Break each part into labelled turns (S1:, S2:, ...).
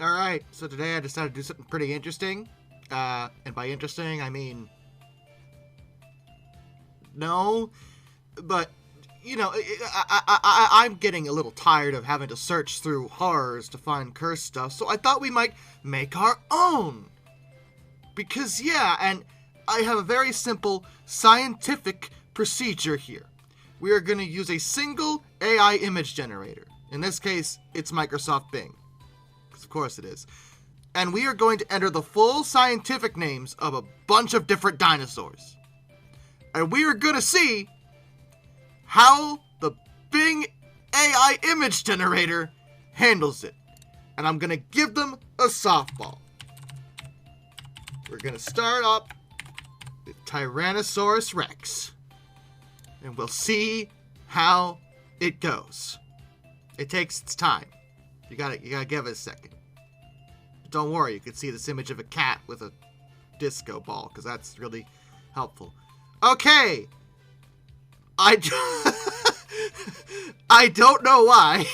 S1: Alright, so today I decided to do something pretty interesting. And by interesting, I mean... no. But, you know, I'm getting a little tired of having to search through horrors to find cursed stuff, so I thought we might make our own. Because, yeah, and I have a very simple scientific procedure here. We are going to use a single AI image generator. In this case, it's Microsoft Bing. Of course it is. And we are going to enter the full scientific names of a bunch of different dinosaurs. And we are going to see how the Bing AI image generator handles it. And I'm going to give them a softball. We're going to start up with Tyrannosaurus Rex. And we'll see how it goes. It takes its time. You gotta give it a second. Don't worry, you can see this image of a cat with a disco ball, because that's really helpful. Okay! I don't know why.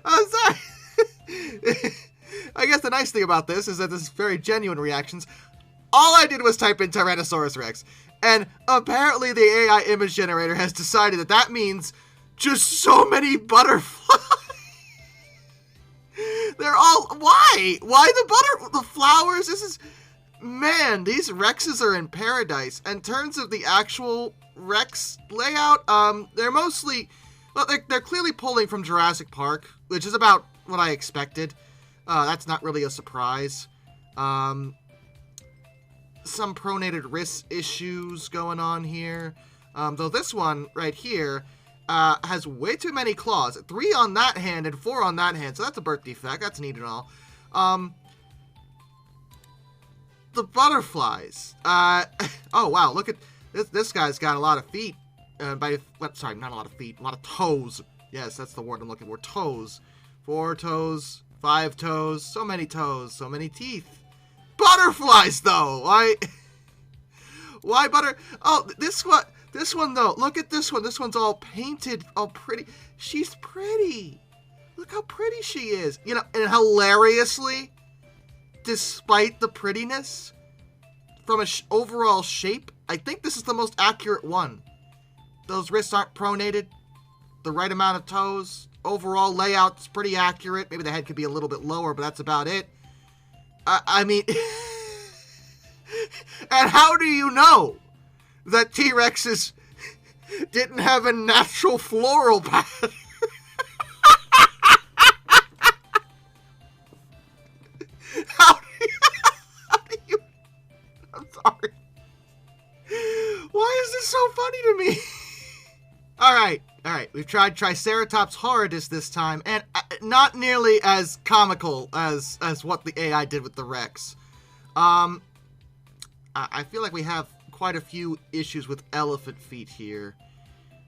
S1: I'm sorry. I guess the nice thing about this is that this is very genuine reactions. All I did was type in Tyrannosaurus Rex, and apparently the AI image generator has decided that that means just so many butterflies. They're all... why? Why the flowers? This is... man, these Rexes are in paradise. In terms of the actual Rex layout, they're mostly... well, they're clearly pulling from Jurassic Park, which is about what I expected. That's not really a surprise. Some pronated wrist issues going on here. Though this one right here has way too many claws. 3 on that hand and 4 on that hand, so that's a birth defect. That's neat and all. The butterflies. Oh, wow, look at this. This guy's got a lot of feet. Sorry, not a lot of feet. A lot of toes. Yes, that's the word I'm looking for. Toes. 4 toes. 5 toes. So many toes. So many teeth. Butterflies, though. Why butter? Oh, this one though. Look at this one. This one's all painted, all pretty. She's pretty. Look how pretty she is. You know, and hilariously, despite the prettiness, from a overall shape, I think this is the most accurate one. Those wrists aren't pronated. The right amount of toes. Overall layout's pretty accurate. Maybe the head could be a little bit lower, but that's about it. I mean, and how do you know that T-Rexes didn't have a natural floral pattern? How do you, I'm sorry. Why is this so funny to me? Alright, we've tried Triceratops horridus this time, and not nearly as comical as what the AI did with the Rex. I feel like we have quite a few issues with elephant feet here.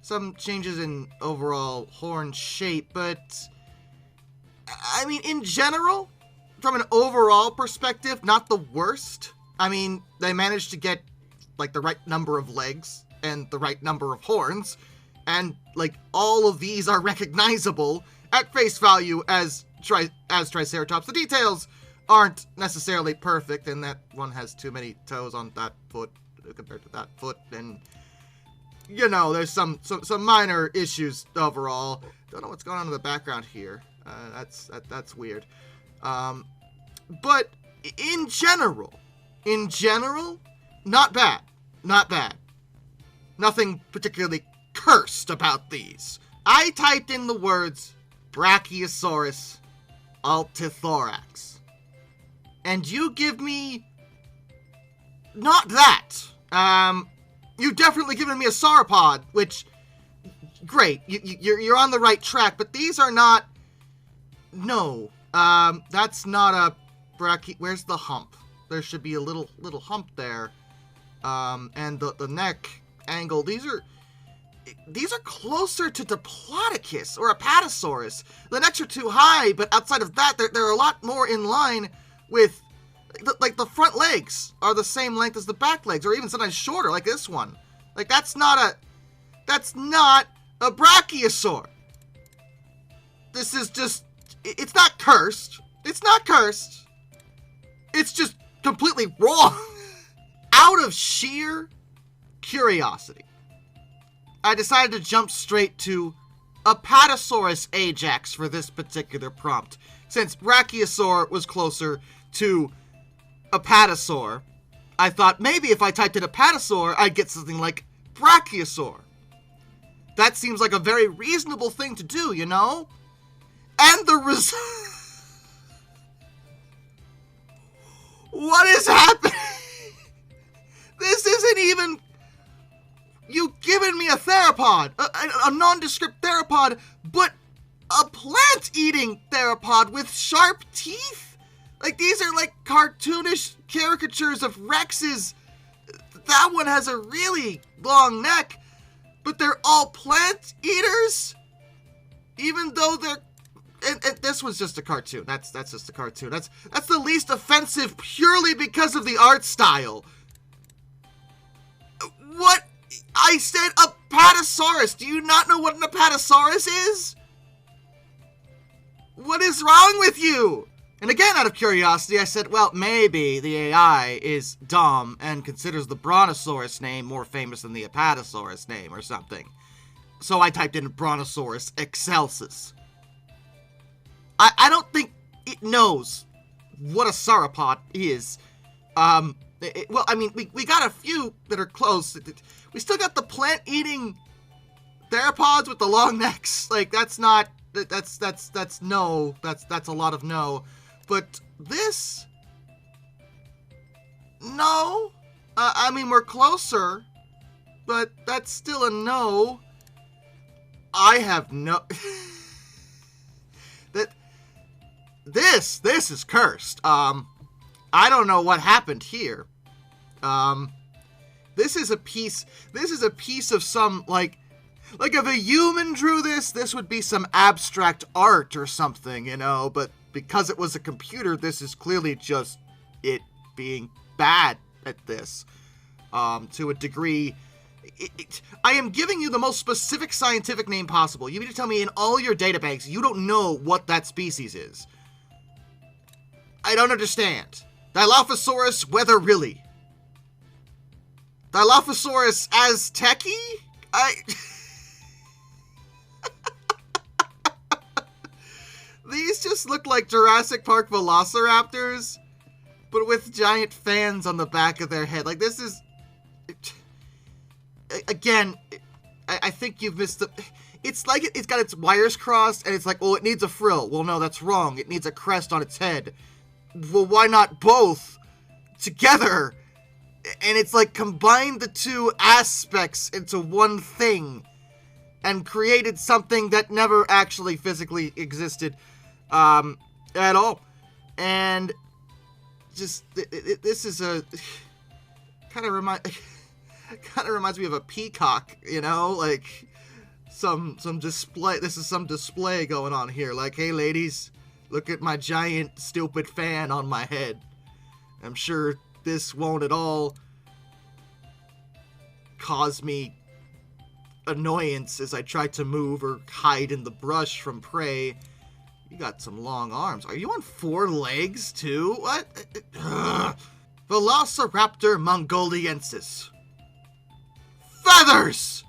S1: Some changes in overall horn shape, but... I mean, in general, from an overall perspective, not the worst. I mean, they managed to get, like, the right number of legs and the right number of horns. And, like, all of these are recognizable at face value as Triceratops. The details aren't necessarily perfect, and that one has too many toes on that foot compared to that foot. And, you know, there's some minor issues overall. Don't know what's going on in the background here. That's weird. But in general, not bad. Not bad. Nothing particularly cursed about these. I typed in the words Brachiosaurus altithorax. And you give me not that. You've definitely given me a sauropod, which great. You're on the right track, but these are not. No. That's not a where's the hump? There should be a little hump there. And the neck angle. These are closer to Diplodocus or Apatosaurus. The necks are too high, but outside of that, they're a lot more in line with, like, the front legs are the same length as the back legs, or even sometimes shorter, like this one. Like, that's not a brachiosaur. this is just, it's not cursed. It's not cursed. It's just completely wrong. Out of sheer curiosity, I decided to jump straight to Apatosaurus ajax for this particular prompt, since Brachiosaur was closer to Apatosaur. I thought maybe if I typed in Apatosaur, I'd get something like Brachiosaur. That seems like a very reasonable thing to do, you know? And the result... What is happening? This isn't even... You've given me a theropod, a nondescript theropod, but a plant-eating theropod with sharp teeth? Like, these are like cartoonish caricatures of Rexes. That one has a really long neck, but they're all plant eaters? Even though they're... And this was just a cartoon. That's just a cartoon. That's the least offensive purely because of the art style. What? I said Apatosaurus. Do you not know what an Apatosaurus is? What is wrong with you? And again, out of curiosity, I said, well, maybe the AI is dumb and considers the Brontosaurus name more famous than the Apatosaurus name or something. So I typed in Brontosaurus excelsus. I don't think it knows what a sauropod is. Well, I mean, we got a few that are close. We still got the plant-eating theropods with the long necks. Like, that's not... That's no. That's a lot of no. But this... No. I mean, we're closer. But that's still a no. I have no... This is cursed. I don't know what happened here. This is a piece of some, like if a human drew this would be some abstract art or something, you know, but because it was a computer, this is clearly just it being bad at this, to a degree. I am giving you the most specific scientific name possible. You need to tell me in all your databanks you don't know what that species is. I don't understand. Dilophosaurus, whether really. Dilophosaurus azteci? These just look like Jurassic Park Velociraptors, but with giant fans on the back of their head. Like, this is... Again, I think you've missed the... It's like it's got its wires crossed, and it's like, well, it needs a frill. Well, no, that's wrong. It needs a crest on its head. Well, why not both together? And it's like combined the two aspects into one thing and created something that never actually physically existed at all. And just this is a kind of reminds me of a peacock, you know, like some display. This is some display going on here. Like, hey, ladies, look at my giant, stupid fan on my head. I'm sure this won't at all cause me annoyance as I try to move or hide in the brush from prey. You got some long arms. Are you on 4 legs, too? What? Velociraptor mongoliensis. Feathers!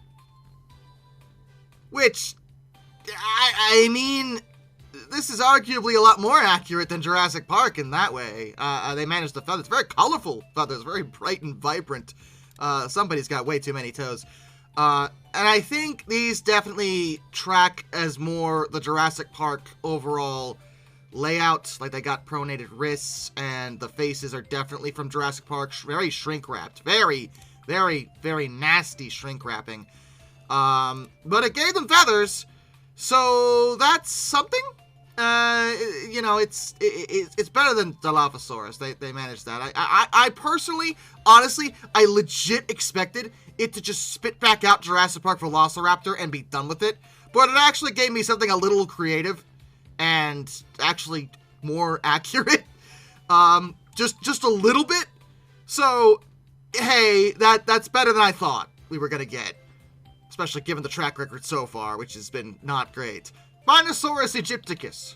S1: Which, I mean... This is arguably a lot more accurate than Jurassic Park in that way. They managed the feathers. Very colorful feathers. Very bright and vibrant. Somebody's got way too many toes. And I think these definitely track as more the Jurassic Park overall layout. Like, they got pronated wrists, and the faces are definitely from Jurassic Park. Very shrink-wrapped. Very, very, very nasty shrink-wrapping. But it gave them feathers, so that's something. You know, it's better than Dilophosaurus. They managed that. I personally, honestly, I legit expected it to just spit back out Jurassic Park Velociraptor and be done with it. But it actually gave me something a little creative and actually more accurate. Just a little bit. So, hey, that's better than I thought we were gonna get. Especially given the track record so far, which has been not great. Spinosaurus aegypticus.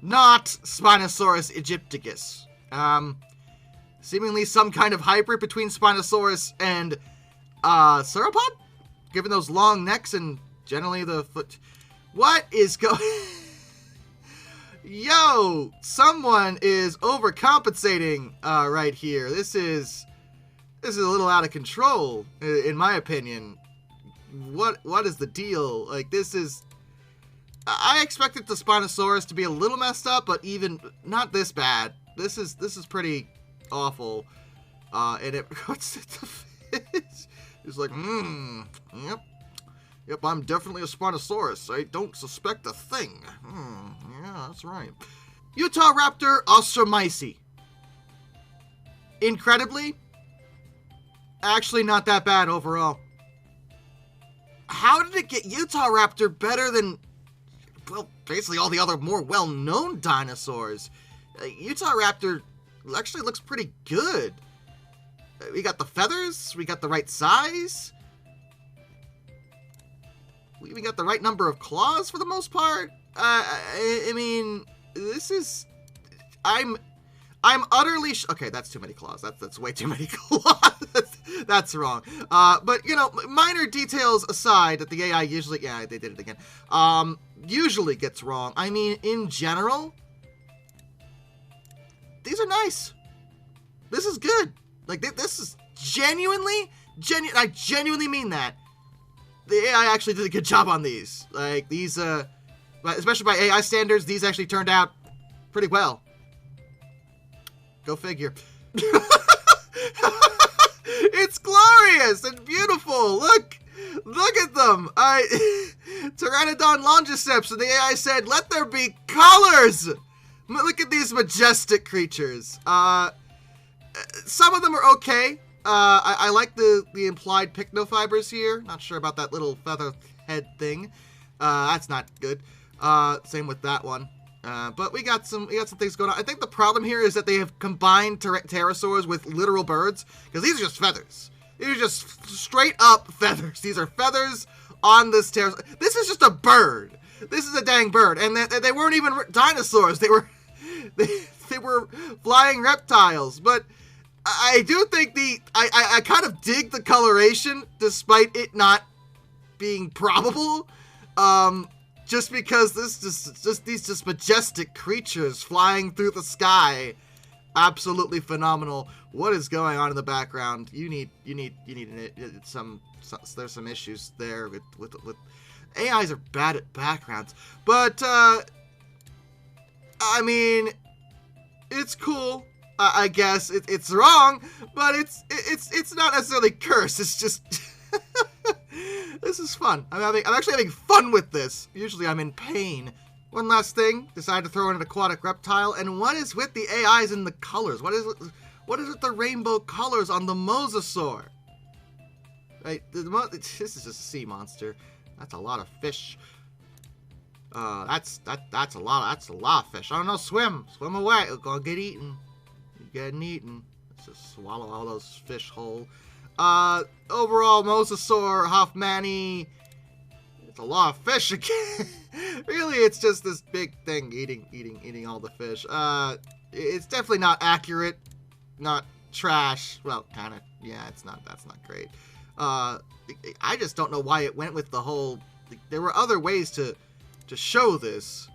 S1: Not Spinosaurus aegypticus. Seemingly some kind of hybrid between Spinosaurus and sauropod? Given those long necks and generally the foot. What is going... Yo, someone is overcompensating right here. This is a little out of control, in my opinion. What is the deal? Like, this is... I expected the Spinosaurus to be a little messed up, but even not this bad. This is pretty awful. And it... What's it? The fish? He's like, Yep, I'm definitely a Spinosaurus. I don't suspect a thing. Yeah, that's right. Utahraptor ostromyces. Incredibly, actually not that bad overall. How did it get Utahraptor better than, well, basically all the other more well-known dinosaurs? Utahraptor actually looks pretty good. We got the feathers, we got the right size. We even got the right number of claws for the most part. I mean, this is... I'm utterly... Okay, that's too many claws. That's way too many claws. That's wrong. But, you know, minor details aside that the AI usually... Yeah, they did it again. Usually gets wrong. I mean, in general, these are nice. This is good. Like, this is genuinely... I genuinely mean that. The AI actually did a good job on these. Like, these, especially by AI standards, these actually turned out pretty well. Go figure. It's glorious and beautiful. Look at them. Pteranodon longiceps, and the AI said, let there be colors. Look at these majestic creatures. Some of them are okay. I like the implied pycnofibers here. Not sure about that little feather head thing. That's not good. Same with that one. But we got some things going on. I think the problem here is that they have combined pterosaurs with literal birds, because these are just feathers. These are just straight up feathers. These are feathers on this pterosaur. This is just a bird. This is a dang bird, and they weren't even dinosaurs. They were flying reptiles. But I do think I kind of dig the coloration, despite it not being probable. Just because these majestic creatures flying through the sky, absolutely phenomenal. What is going on in the background? You need there's some issues there with AIs are bad at backgrounds, but I mean, it's cool. I guess it's wrong, but it's not necessarily cursed. It's just this is fun. I'm actually having fun with this. Usually I'm in pain. One last thing, decided to throw in an aquatic reptile, and what is with the AIs and the colors? What is with the rainbow colors on the mosasaur? Right, this is just a sea monster. That's a lot of fish. That's a lot of fish. I don't know, swim away. You're gonna get eaten. You're getting eaten. Let's just swallow all those fish whole. Overall, mosasaur, Hoffmanni, it's a lot of fish again. Really, it's just this big thing eating all the fish. It's definitely not accurate, not trash. Well, kind of, yeah, that's not great. I just don't know why it went with the whole, there were other ways to show this.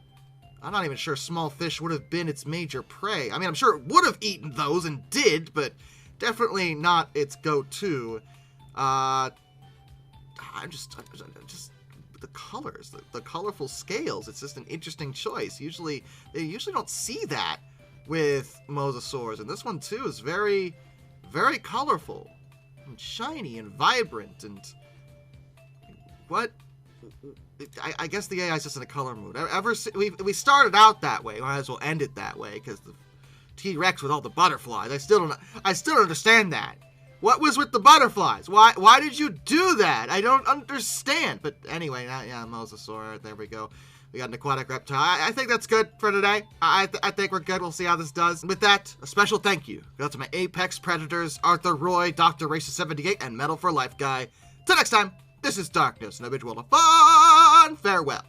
S1: I'm not even sure small fish would have been its major prey. I mean, I'm sure it would have eaten those and did, but definitely not its go-to. I'm just the colors, the colorful scales. It's just an interesting choice. They usually don't see that with mosasaurs, and this one too is very, very colorful and shiny and vibrant. And what? I guess the AI is just in a color mood. We started out that way. Might as well end it that way, because the T-Rex with all the butterflies. I still don't understand that. What was with the butterflies? Why did you do that? I don't understand. But anyway, yeah, mosasaur. There we go. We got an aquatic reptile. I think that's good for today. I think we're good. We'll see how this does. With that, a special thank you goes to my apex predators, Arthur Roy, Dr. Racist78, and Metal for Life guy. Till next time, this is Darkness, an habitual of fun. Farewell.